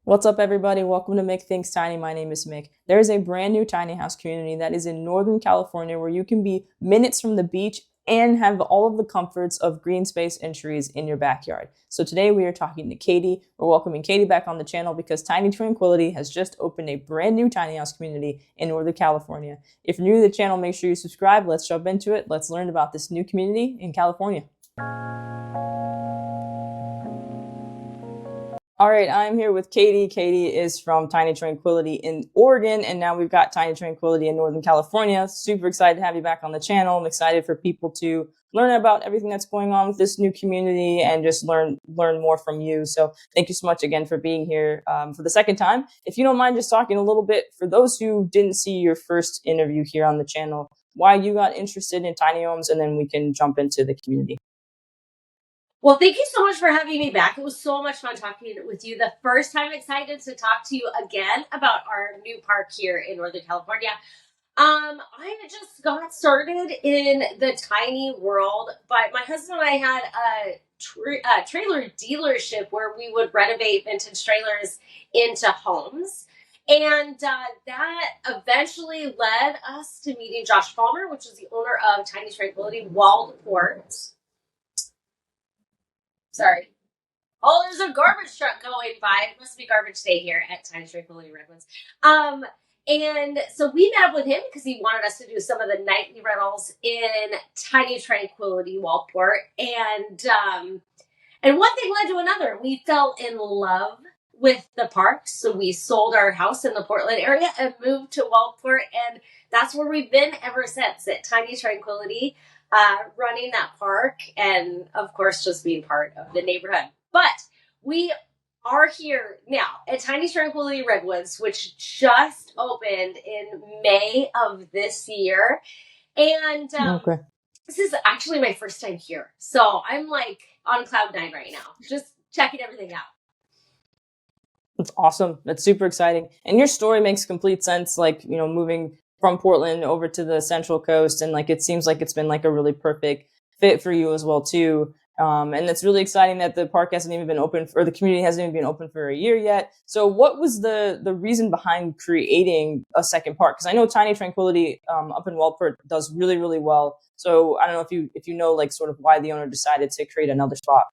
What's up, everybody? Welcome to Make Things Tiny. My name is Mick. There is a brand new tiny house community that is in Northern California where you can be minutes from the beach and have all of the comforts of green space and trees in your backyard. So today we are talking to Katie. We're welcoming Katie back on the channel because Tiny Tranquility has just opened a brand new tiny house community in Northern California. If you're new to the channel, make sure you subscribe. Let's jump into it. Let's learn about this new community in California. All right, I'm here with Katie. Katie is from Tiny Tranquility in Oregon, and now we've got Tiny Tranquility in Northern California. Super excited to have you back on the channel. I'm excited for people to learn about everything that's going on with this new community and just learn more from you. So thank you so much again for being here for the second time. If you don't mind just talking a little bit, for those who didn't see your first interview here on the channel, why you got interested in tiny homes, and then we can jump into the community. Well, thank you so much for having me back. It was so much fun talking with you. The first time, excited to talk to you again about our new park here in Northern California. I just got started in the tiny world, but my husband and I had a trailer dealership where we would renovate vintage trailers into homes. And that eventually led us to meeting Josh Palmer, which is the owner of Tiny Tranquility Waldport. Sorry. Oh, there's a garbage truck going by. It must be garbage day here at Tiny Tranquility Redwoods. And so we met up with him because he wanted us to do some of the nightly rentals in Tiny Tranquility Waldport. And one thing led to another. We fell in love with the park. So we sold our house in the Portland area and moved to Waldport. And that's where we've been ever since at Tiny Tranquility, running that park. And of course, just being part of the neighborhood. But we are here now at Tiny Tranquility Redwoods, which just opened in May of this year. And Okay. this is actually my first time here. So I'm like on cloud nine right now, just checking everything out. That's awesome. That's super exciting. And your story makes complete sense, like, moving from Portland over to the Central Coast. And like, it seems like it's been like a really perfect fit for you as well, too. And it's really exciting that the park hasn't even been open, or the community hasn't even been open for a year yet. So what was the reason behind creating a second park? Because I know Tiny Tranquility up in Waldport does really, really well. So I don't know if you know, like, sort of why the owner decided to create another spot.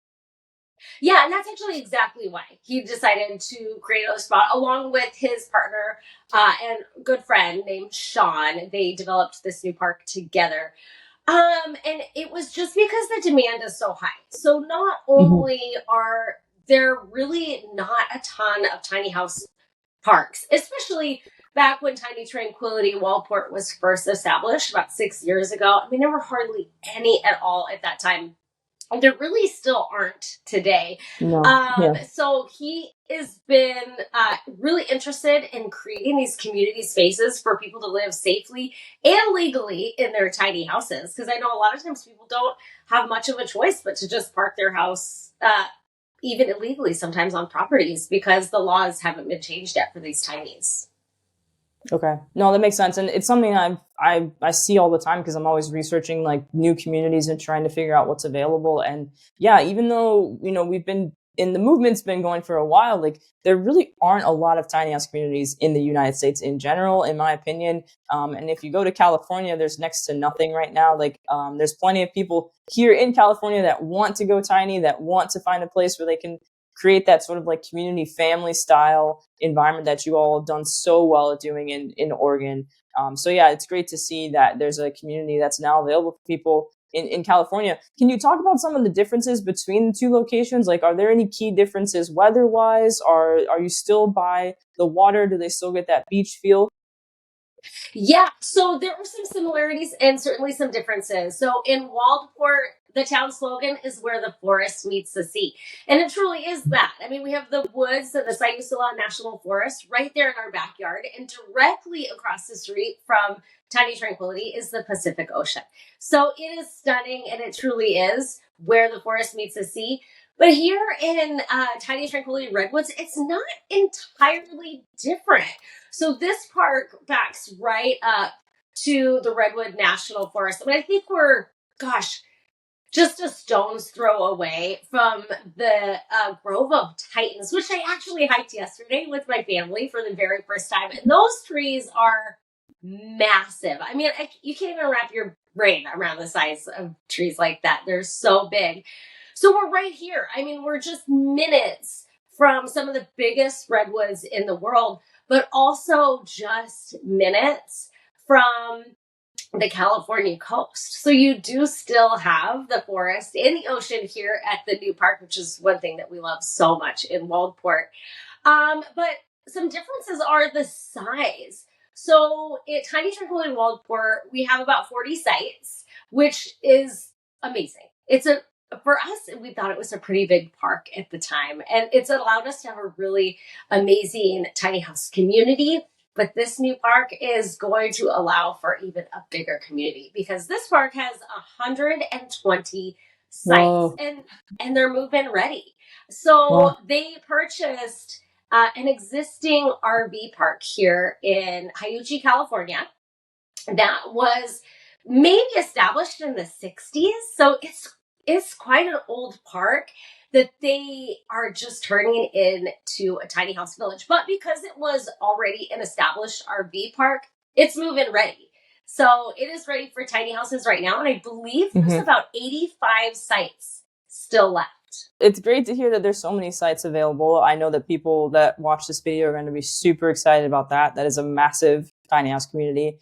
Yeah, and that's actually exactly why he decided to create a spot along with his partner and good friend named Sean. They developed this new park together. And it was just because the demand is so high. So not only are there really not a ton of tiny house parks, especially back when Tiny Tranquility Waldport was first established about 6 years ago. I mean, there were hardly any at all at that time. And there really still aren't today. No. Yeah. So he has been really interested in creating these community spaces for people to live safely and legally in their tiny houses. Because I know a lot of times people don't have much of a choice but to just park their house, even illegally sometimes on properties, because the laws haven't been changed yet for these tinies. Okay. No, that makes sense. And it's something I see all the time because I'm always researching like new communities and trying to figure out what's available. And yeah, even though, we've been in the movement's been going for a while, like there really aren't a lot of tiny house communities in the United States in general, in my opinion. And if you go to California, there's next to nothing right now. Like there's plenty of people here in California that want to go tiny, that want to find a place where they can create that sort of like community family style environment that you all have done so well at doing in Oregon. So yeah, it's great to see that there's a community that's now available for people in California. Can you talk about some of the differences between the two locations? Like, are there any key differences weather-wise? Are you still by the water? Do they still get that beach feel? Yeah, so there are some similarities and certainly some differences. So in Waldport, the town slogan is where the forest meets the sea. And it truly is that. I mean, we have the woods of the Sayusala National Forest right there in our backyard. And directly across the street from Tiny Tranquility is the Pacific Ocean. So it is stunning, and it truly is where the forest meets the sea. But here in Tiny Tranquility Redwoods, it's not entirely different. So this park backs right up to the Redwood National Forest. I mean, I think we're, gosh, just a stone's throw away from the Grove of Titans, which I actually hiked yesterday with my family for the very first time. And those trees are massive. I mean, you can't even wrap your brain around the size of trees like that. They're so big. So we're right here. I mean, we're just minutes from some of the biggest redwoods in the world, but also just minutes from the California coast. So you do still have the forest and the ocean here at the new park, which is one thing that we love so much in Waldport. But some differences are the size. So at Tiny Tranquility in Waldport, we have about 40 sites, which is amazing. It's a For us, we thought it was a pretty big park at the time, and it's allowed us to have a really amazing tiny house community. But this new park is going to allow for even a bigger community because this park has 120 sites Whoa. and they're move-in ready. So Wow. they purchased an existing RV park here in Hyuchi, California, that was maybe established in the 60s. So it's quite an old park that they are just turning into a tiny house village. But because it was already an established RV park, it's move-in ready. So it is ready for tiny houses right now. And I believe there's Mhm. about 85 sites still left. It's great to hear that there's so many sites available. I know that people that watch this video are going to be super excited about that. That is a massive tiny house community.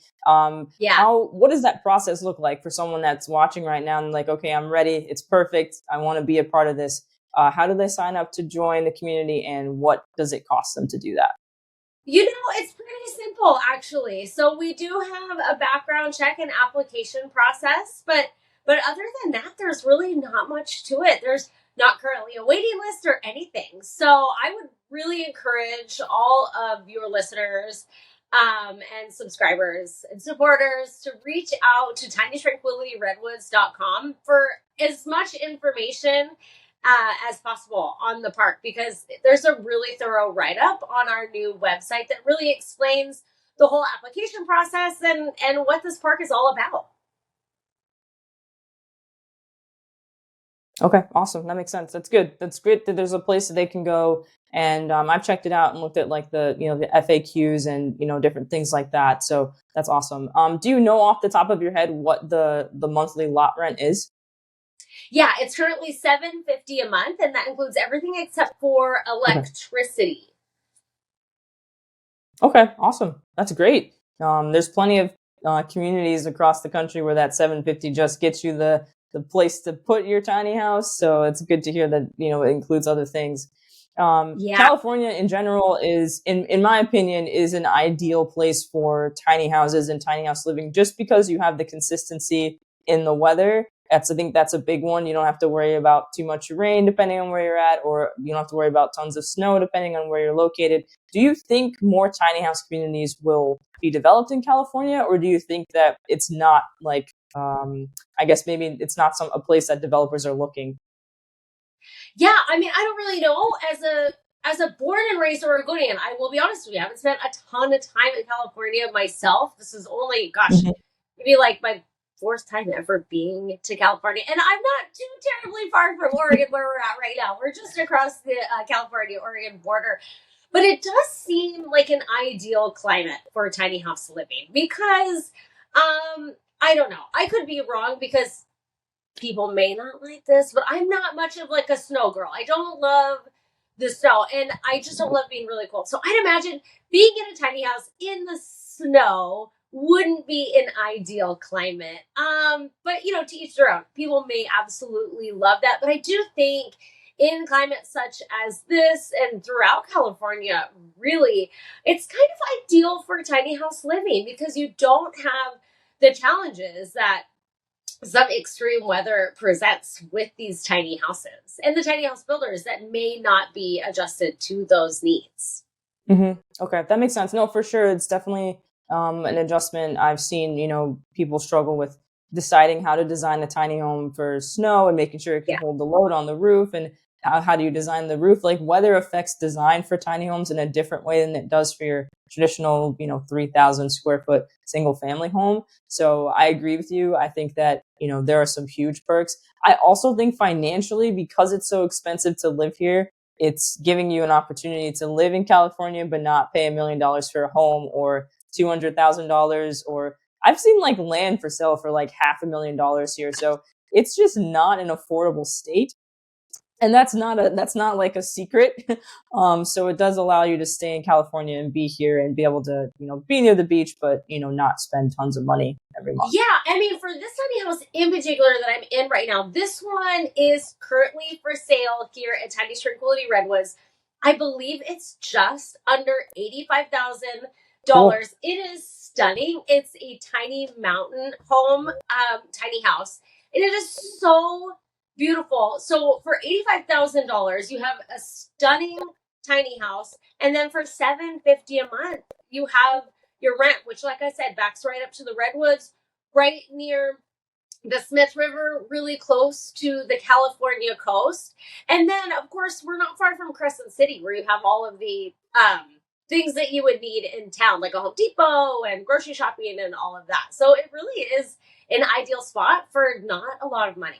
Yeah. What does that process look like for someone that's watching right now and like, okay, I'm ready. It's perfect. I want to be a part of this. How do they sign up to join the community, and what does it cost them to do that? It's pretty simple actually. So we do have a background check and application process, but other than that, there's really not much to it. There's not currently a waiting list or anything. So I would really encourage all of your listeners and subscribers and supporters to reach out to tinytranquilityredwoods.com for as much information as possible on the park, because there's a really thorough write-up on our new website that really explains the whole application process and what this park is all about. Okay, awesome. That makes sense. That's good. That's great that there's a place that they can go. And I've checked it out and looked at like the FAQs and different things like that. So that's awesome. Do you know off the top of your head what the monthly lot rent is? Yeah, it's currently $750 a month, and that includes everything except for Okay. electricity. Okay, awesome. That's great. There's plenty of communities across the country where that 750 just gets you the place to put your tiny house. So it's good to hear that it includes other things. Yeah. California in general is, in my opinion, is an ideal place for tiny houses and tiny house living, just because you have the consistency in the weather. I think that's a big one. You don't have to worry about too much rain depending on where you're at, or you don't have to worry about tons of snow depending on where you're located. Do you think more tiny house communities will be developed in California, or do you think that it's not like, I guess maybe it's not a place that developers are looking? Yeah, I mean, I don't really know. As a born and raised Oregonian, I will be honest with you, I haven't spent a ton of time in California myself. This is only, gosh, Mhm. maybe like my fourth time ever being to California, and I'm not too terribly far from Oregon where we're at right now. We're just across the California Oregon border, but it does seem like an ideal climate for tiny house living because, I don't know, I could be wrong because people may not like this, but I'm not much of like a snow girl. I don't love the snow, and I just don't love being really cold. So I'd imagine being in a tiny house in the snow wouldn't be an ideal climate. But to each their own. People may absolutely love that, but I do think in climates such as this and throughout California, really, it's kind of ideal for tiny house living because you don't have the challenges that some extreme weather presents with these tiny houses and the tiny house builders that may not be adjusted to those needs. Okay, that makes sense. No, for sure, it's definitely an adjustment. I've seen, people struggle with deciding how to design a tiny home for snow and making sure it can Yeah. hold the load on the roof. And how do you design the roof? Like weather affects design for tiny homes in a different way than it does for your traditional, 3,000 square foot single family home. So I agree with you. I think that, there are some huge perks. I also think financially, because it's so expensive to live here, it's giving you an opportunity to live in California, but not pay $1 million for a home, or $200,000, or I've seen like land for sale for like $500,000 here. So it's just not an affordable state, and that's not like a secret. So it does allow you to stay in California and be here and be able to, be near the beach, but not spend tons of money every month. Yeah, I mean, for this tiny house in particular that I'm in right now, this one is currently for sale here at Tiny's Tranquility Redwoods. I believe it's just under Cool. $85,000. It is stunning. It's a tiny mountain home, tiny house, and it is so beautiful. So for $85,000, you have a stunning tiny house, and then for $750 a month, you have your rent, which, like I said, backs right up to the Redwoods, right near the Smith River, really close to the California coast. And then, of course, we're not far from Crescent City, where you have all of the things that you would need in town, like a Home Depot and grocery shopping and all of that. So it really is an ideal spot for not a lot of money.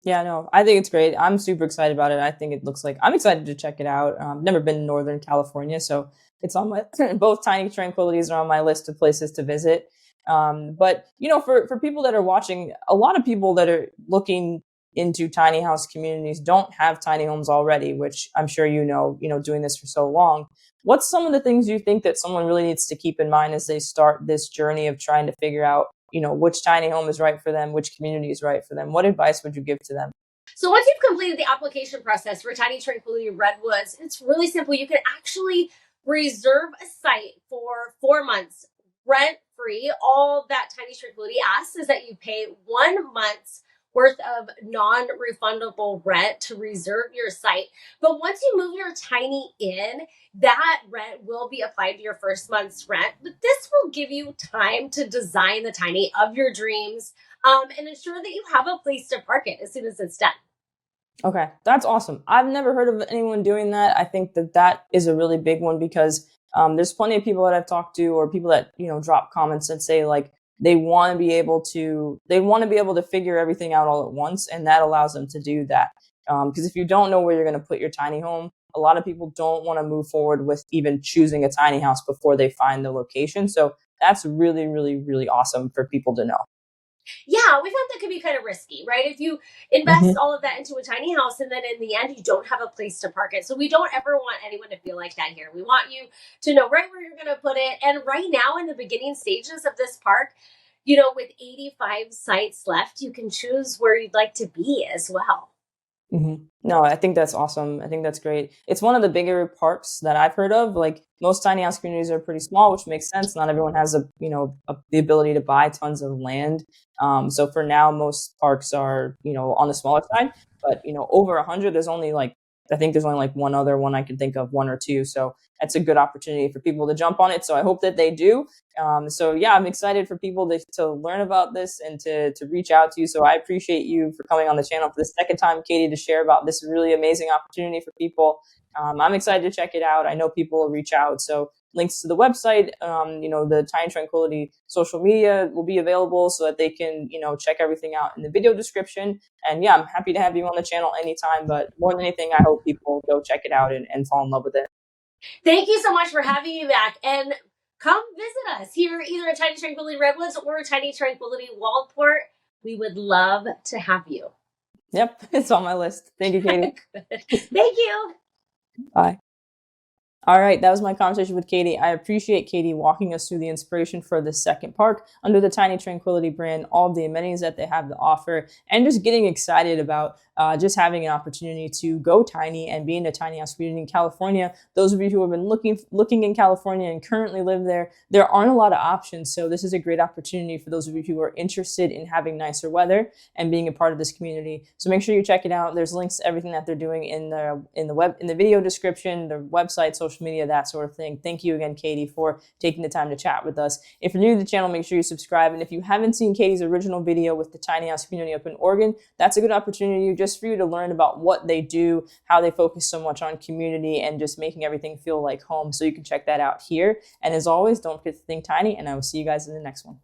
Yeah, no, I think it's great. I'm super excited about it. I think it looks like I'm excited to check it out. Never been in Northern California, so it's on my both Tiny Tranquilities are on my list of places to visit. But for people that are watching, a lot of people that are looking into tiny house communities don't have tiny homes already, which I'm sure doing this for so long. What's some of the things you think that someone really needs to keep in mind as they start this journey of trying to figure out, which tiny home is right for them, which community is right for them? What advice would you give to them? So once you've completed the application process for Tiny Tranquility Redwoods, it's really simple. You can actually reserve a site for 4 months rent free. All that Tiny Tranquility asks is that you pay 1 month's worth of non-refundable rent to reserve your site. But once you move your tiny in, that rent will be applied to your first month's rent. But this will give you time to design the tiny of your dreams, and ensure that you have a place to park it as soon as it's done. Okay, that's awesome. I've never heard of anyone doing that. I think that that is a really big one because there's plenty of people that I've talked to, or people that drop comments that say like they want to be able to figure everything out all at once, and that allows them to do that. Because if you don't know where you're going to put your tiny home, a lot of people don't want to move forward with even choosing a tiny house before they find the location. So that's really, really, really awesome for people to know. Yeah, we found that could be kind of risky, right? If you invest all of that into a tiny house and then in the end you don't have a place to park it. So we don't ever want anyone to feel like that here. We want you to know right where you're going to put it. And right now, in the beginning stages of this park, with 85 sites left, you can choose where you'd like to be as well. No, I think that's awesome. I think that's great. It's one of the bigger parks that I've heard of. Like most tiny house communities are pretty small, which makes sense. Not everyone has the ability to buy tons of land. So for now, most parks are on the smaller side. But over 100, there's only like I think there's only like one other one I can think of, one or two. So that's a good opportunity for people to jump on it. So I hope that they do. So yeah, I'm excited for people to learn about this and to reach out to you. So I appreciate you for coming on the channel for the second time, Katie, to share about this really amazing opportunity for people. I'm excited to check it out. I know people will reach out. So links to the website, the Tiny Tranquility social media will be available so that they can, check everything out in the video description. And yeah, I'm happy to have you on the channel anytime. But more than anything, I hope people go check it out and fall in love with it. Thank you so much for having me back. And come visit us here, either at Tiny Tranquility Redwoods or Tiny Tranquility Waldport. We would love to have you. Yep, it's on my list. Thank you, Katie. Thank you. Bye. All right, that was my conversation with Katie. I appreciate Katie walking us through the inspiration for the second park under the Tiny Tranquility brand, all of the amenities that they have to offer, and just getting excited about just having an opportunity to go tiny and be in a tiny house community in California. Those of you who have been looking in California and currently live there aren't a lot of options. So this is a great opportunity for those of you who are interested in having nicer weather and being a part of this community. So make sure you check it out. There's links to everything that they're doing in the video description, their website, social social media, that sort of thing. Thank you again, Katie, for taking the time to chat with us. If you're new to the channel, make sure you subscribe. And if you haven't seen Katie's original video with the tiny house community up in Oregon, that's a good opportunity just for you to learn about what they do, how they focus so much on community and just making everything feel like home. So you can check that out here. And as always, don't forget to think tiny, and I will see you guys in the next one.